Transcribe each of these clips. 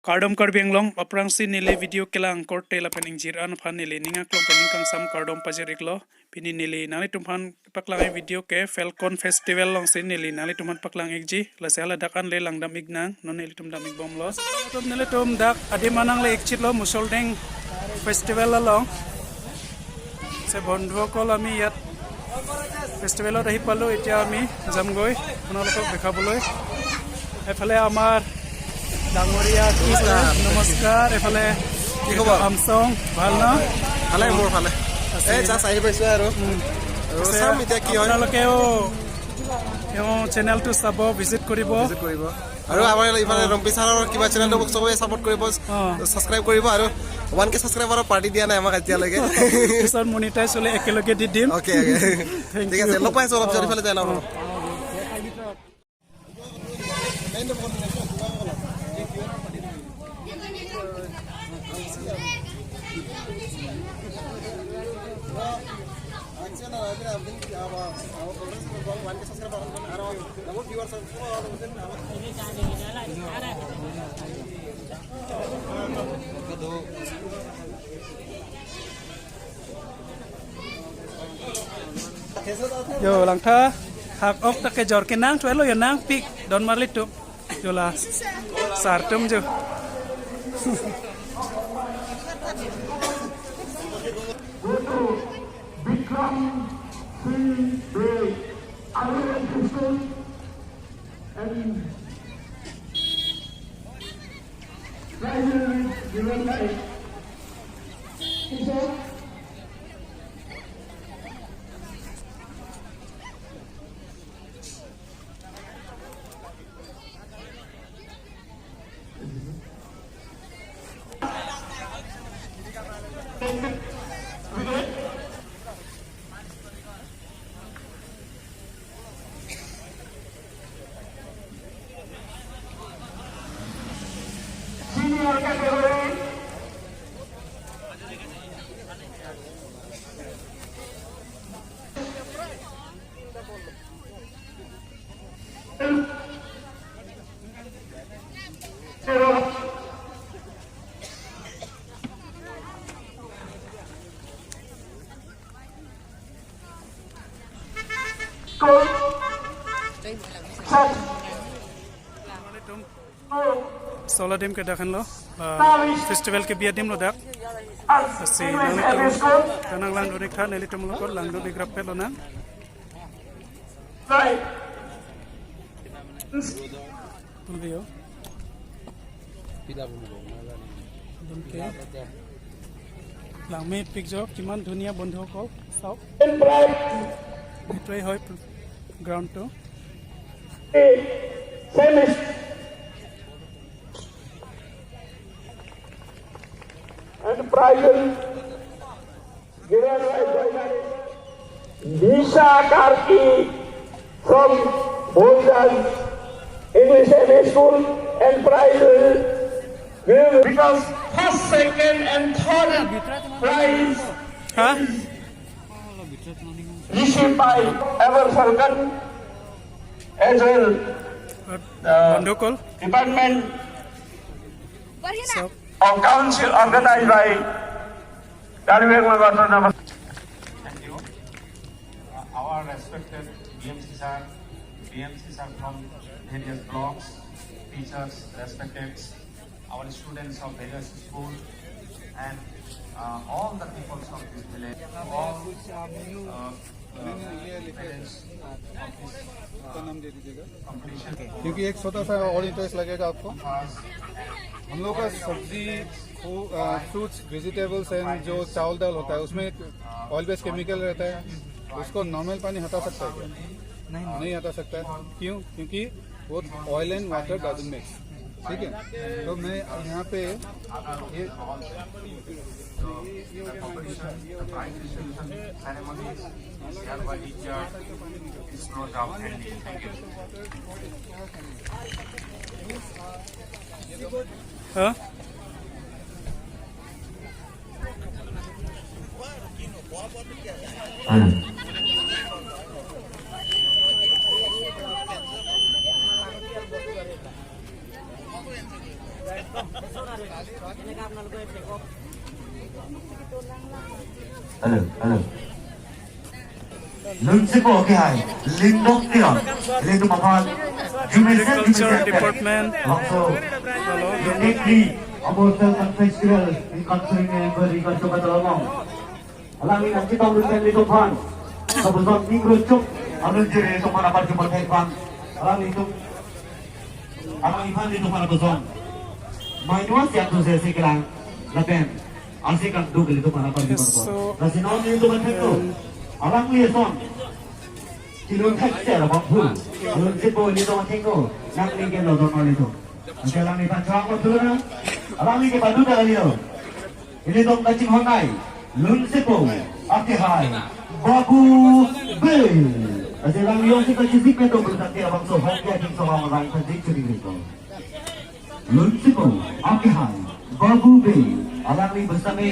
Kardom karbeng long aprang si nile video kelang korte la pening jiran phan nile ninga klong pening kang sam kardom pajerik lo pini nile nali tumhan paklang video ke Falcon Festival long sin nile nali tumhan paklang ekji la sala dakan le langdam ignang non nile tum dam igbom lo tum nile tum dak ade manang le ekchit lo musoldeng festival la long se bondho kol ami yat festival ot ahi palo etia ami jamgoi আপোনালোকক দেখাবলৈ এফালে আমাৰ ডাঙৰীয়া নমস্কাৰ এফালে কি খবৰ আমচং ভাল ন ভালে মোৰ ভালে এই জাষ্ট আহি পাইছো আৰু চাম এতিয়া কি হয় আপোনালোকেও চেনেলটো চাব ভিজিট কৰিব আৰু আমাৰ ইফালে ৰম্পি ছাৰৰ কিবা চেনেলটো চবে ছাপোৰ্ট কৰিব ছাবস্ক্ৰাইব কৰিব আৰু 1K ছাবস্ক্ৰাইবাৰৰ পাৰ্টি দিয়া নাই আমাক এতিয়ালৈকে পিছত মনিটাইজ হ'লে একেলগে দি দিম অ'কে ঠিক আছে লগ পাইছো অলপ জলদি ফালে যাই লওঁ yo langtha hak ok ta ke jor ke nang tuai lo yo nang pik don marlit tu yo la sartum jo sola dem ke dakhan lo festival ke biya dem lo dak asi kanang lang dori khan eli tum lo kor lang do bigrap pe lo na tulbiyo lang me picture kiman dhuniya bondhu kol saw etoi hoy ground to and prizes given by Disha Karki from Bhutan English MA School and prizes given because first, second and third prize received by Ever Falcon as well department of council organized by Thank you. Our respected BMCs are from various blocks, teachers, respected, our students of various schools, and all the people of this village, all parents of this completion. क्योंकि एक छोटा सा और इंटरेस्ट लगेगा आपको हम लोग का सब्जी फ्रूट्स वेजिटेबल्स एंड जो चावल दाल होता है उसमें ऑयल बेस्ड केमिकल रहता है उसको नॉर्मल पानी हटा सकता है क्या नहीं हटा सकता है क्यों क्योंकि वो oil and water doesn't mix ठीक है तो मैं यहाँ पे ये Huh? Halo. Lun sipo ke hai, lindok tiang, lindok mapan, jumisen Culture Department. Also, uniquely about the festival in country beri kacau kata lomong. Alang ini nanti tahun depan itu pan, kebetulan minggu cuk, alun jadi itu mana pada jumpa pan. Alang itu mana beson. Main dua siap tu saya sekarang, lapen. Asik kan dua kali itu mana pada jumpa pan. Nasi non itu mana tu? Alang ni son. Kilon texture bambu. Kilon sipo ni tu macam tu. Nak ni ke lodon oli tu. Nanti alang ni pan cakap tu lah. Alang ni ke padu dah kali tu. Ini tu kacing hongai. Lun sipo. Akihai. Babu Bay. Kasi lang yung si kachisik na ito bertanti abang so hongya king so mga orang kachisik curi dito. Lun sipo. Akihai. Babu Bay. Alang ni bersama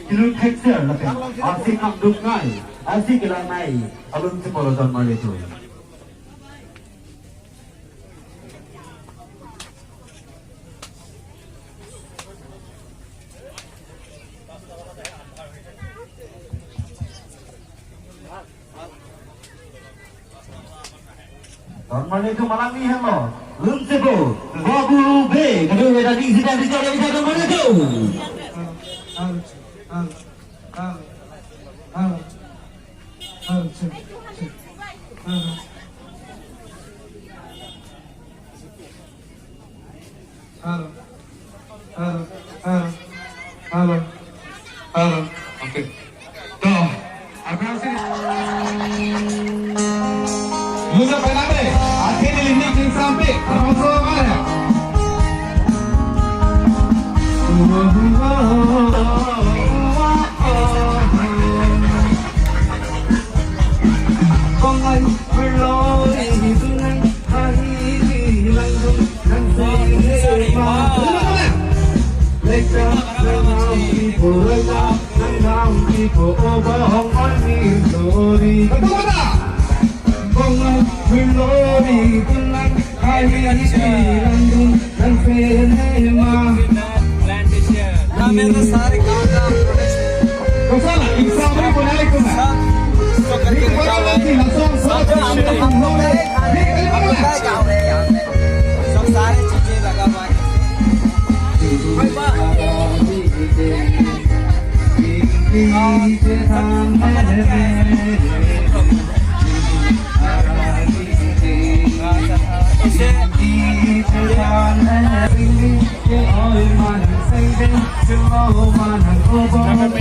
kilun texture lapin. Asik ang duknay. Asik ilang nai. Alun sipo lodon mali ito. Normal itu malam ni hello. Lun sipo. Babu Bay. Kedua tadi sedang dicari normal itu. Halo. Oke. Tuh, apa sih? Lu sampai nanti, akhirnya lindung sampai, termasuk mana?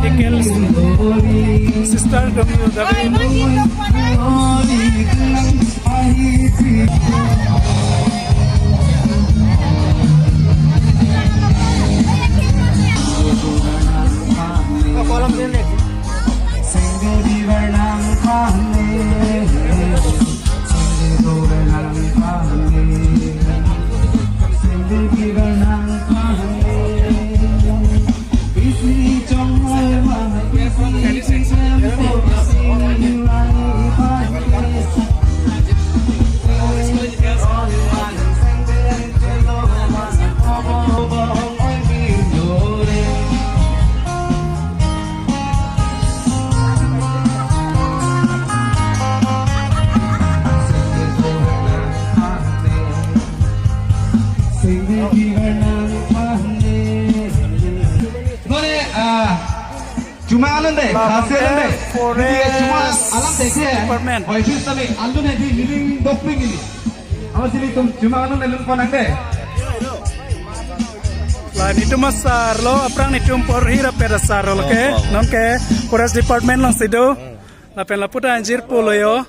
Medical sister cuma alam deh, hasil deh. Jadi cuma alam deh sih. Oh itu tadi alam deh di living doping ini. Awas ini cuma alam deh lupa deh. Lain itu masar lo, aprang itu por hira pedasar lo ke, non ke forest department lang sido. Lapen laputa anjir pulo yo.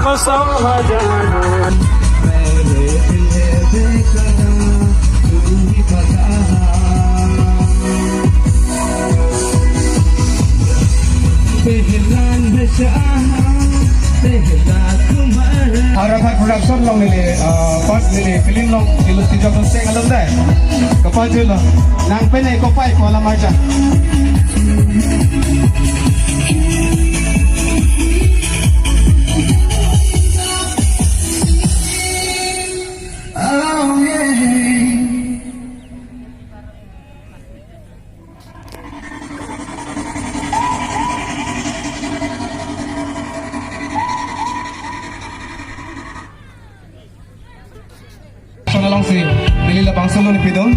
Kau sok. Arafat production long nili part nili film long ilus tiga konsep alam dah kapal je lah nang pene kopai ko alam aja long si nili la bangsa lo ni pidon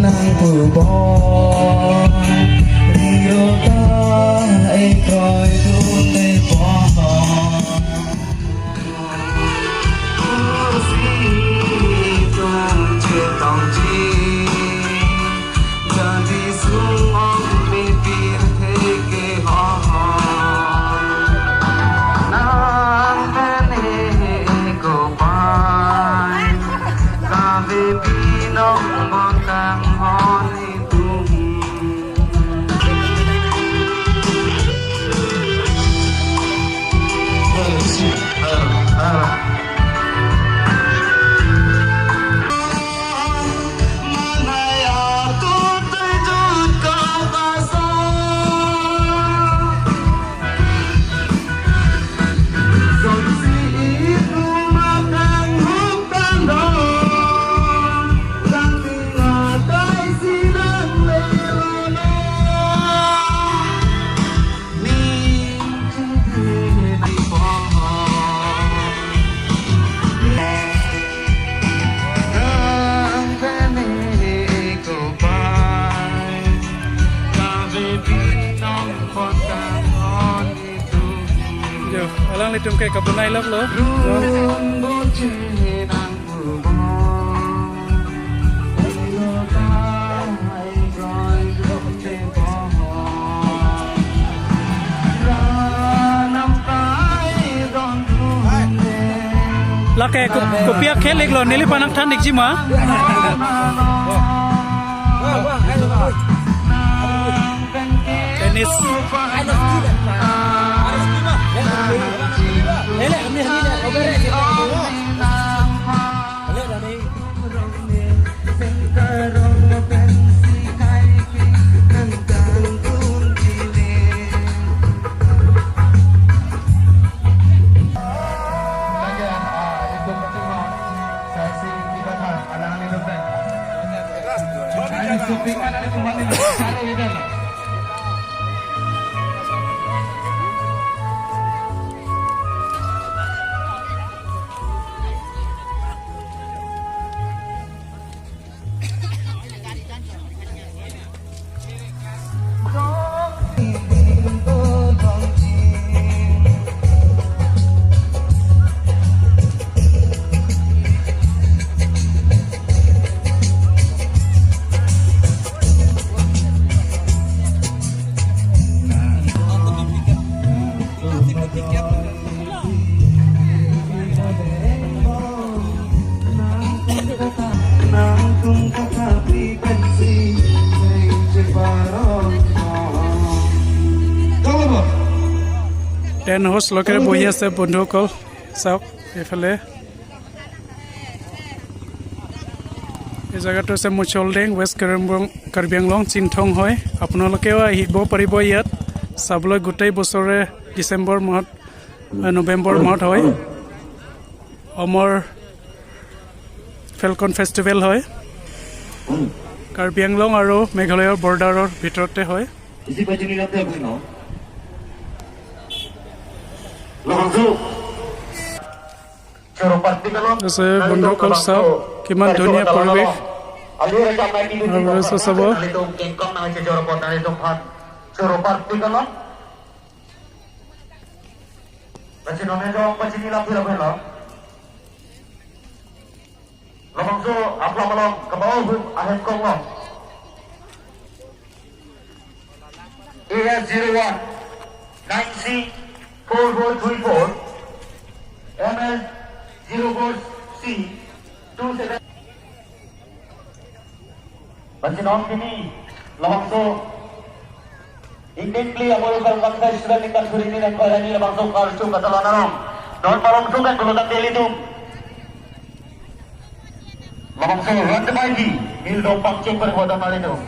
nang pubon rio ta ai coi du te bon si trong chuyện tòng chi giờ đi xuống ông mi pin thế ke ho ho nam bên cô pai ca về pin ông bon tang alang litum kai kabunai lok lo. Lake kopiak khelik lo nili panak thanik jima. Tenis. Den host lokere bohi ase bন্ধুসকল চাওক এফালে এই জায়গাটো আছে মুচলডেং ৱেষ্ট কাৰ্বি আংলং চিনথং হয় আপোনালোকেও আহিব পাৰিব ইয়াত চাবলৈ গোটেই বছৰে ডিচেম্বৰ মাহত নৱেম্বৰ মাহত হয় অমৰ ফেলকন ফেষ্টিভেল হয় কাৰ্বি আংলং আৰু মেঘালয়ৰ বৰ্ডাৰৰ ভিতৰতে হয় আছে বন্ধুসকল চাওক কিমান ধুনীয়া পৰিৱেশ আৰু চাব AS01 9C 4434 MS 04C 27 Bansinom kini Lamangso Intently Amolukal Bangsa Student Ikan Surini dan Kalani Lamangso Karsu Katalanarong Don Palongso kan Kelutan Telidum Lamangso Randamagi Mil Dompang Cumper Wadam Malino